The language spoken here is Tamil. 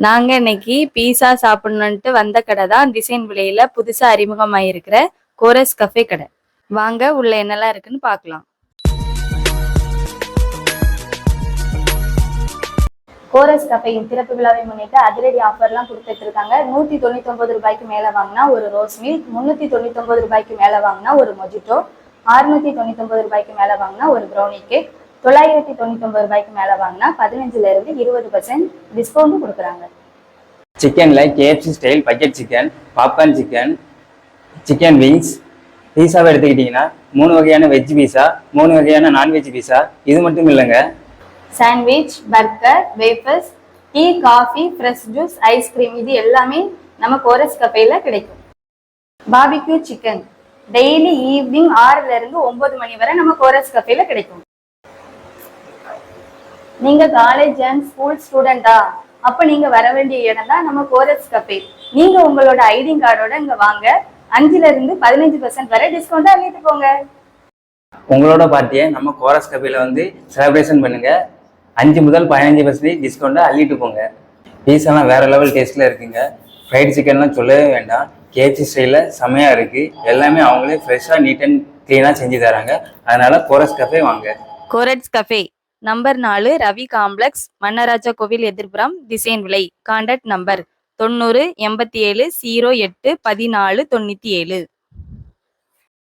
நாங்க இன்னைக்கு பீஸா சாப்பிடணுன்ட்டு வந்த கடை தான் டிசைன் விலையில புதுசா அறிமுகமாயிருக்கிற கோரஸ் கஃபே கடை. வாங்க உள்ள என்னெல்லாம் இருக்குன்னு பார்க்கலாம். கோரஸ் கஃபேயின் திறப்பு விழாவை முன்னிட்டு அதிரடி ஆஃபர்லாம் கொடுத்துட்டு இருக்காங்க. 199 ரூபாய்க்கு மேல வாங்கினா ஒரு ரோஸ் மில்க், 399 ரூபாய்க்கு மேல வாங்கினா ஒரு மொஜிட்டோ, 699 ரூபாய்க்கு மேல வாங்கினா ஒரு ப்ரௌனி கேக், 999 ரூபாய்க்கு மேல வாங்கினா 15ல இருந்து 20% டிஸ்கவுண்ட் கொடுக்குறாங்க. சிக்கன்ல KFC style bucket chicken, popcorn chicken, chicken wings, பீஸாவை எடுத்துக்கிட்டிங்கன்னா 3 வகையான வெஜ் பீஸா, 3 வகையான நான்வெஜ் பீஸா. இது மட்டும் இல்லைங்க, sandwich, burger, wafers, tea, coffee, fresh juice, ice cream இது எல்லாமே நம்ம கோரஸ் கஃபேல கிடைக்கும். பார்பிக்யூ சிக்கன் டெய்லி ஈவினிங் 6ல இருந்து 9 மணி வரை நம்ம கோரஸ் கஃபேல கிடைக்கும். நீங்க காலேஜ் அண்ட் ஸ்கூல் ஸ்டூடெண்டா? அப்ப நீங்க வர வேண்டிய இடம் தான் நம்ம கோரஸ் கஃபே. நீங்க உங்களோட ஐடி கார்டோட இங்க வாங்க. 5ல இருந்து 15% வரை டிஸ்கவுண்ட் அள்ளிட்டு போங்க. உங்களோட பார்ட்டியை நம்ம கோரஸ் கஃபேல வந்து செலிப்ரேஷன் பண்ணுங்க. 5 முதல் 15% டிஸ்கவுண்ட் அள்ளிட்டு போங்க. பீஸெல்லாம் வேற லெவல் டேஸ்ட்ல இருக்குங்க. ஃப்ரைட் சிக்கன்லாம் சொல்லவே வேண்டாம். கேஎஃப்சி ஸ்டைல செமையா இருக்கு. எல்லாமே அவங்களே ஃப்ரெஷ்ஷா நீட் அண்ட் கிளீனா செஞ்சு தராங்க. அதனால கோரஸ் கஃபே வாங்க. Chorus Cafe number 4, Ravi complex, Mannaraja கோவில் எதிர்ப்புறம், டிசைன் விலை. Contact number 90 87 08 14 97.